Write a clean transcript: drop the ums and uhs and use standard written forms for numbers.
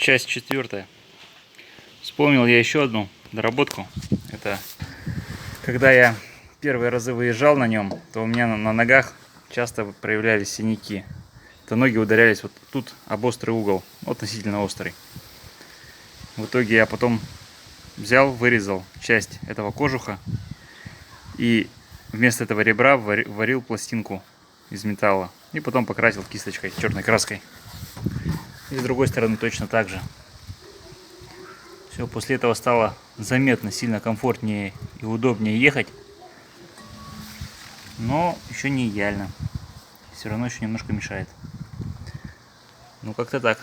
Часть 4. Вспомнил я еще одну доработку. Это когда я первые разы выезжал на нем, то у меня на ногах часто проявлялись синяки. То ноги ударялись вот тут об острый угол, относительно острый. В итоге я потом взял, вырезал часть этого кожуха и вместо этого ребра варил пластинку из металла. И потом покрасил кисточкой, черной краской. И с другой стороны точно так же. Все, после этого стало заметно сильно комфортнее и удобнее ехать. Но еще не идеально. Все равно еще немножко мешает. Ну как-то так.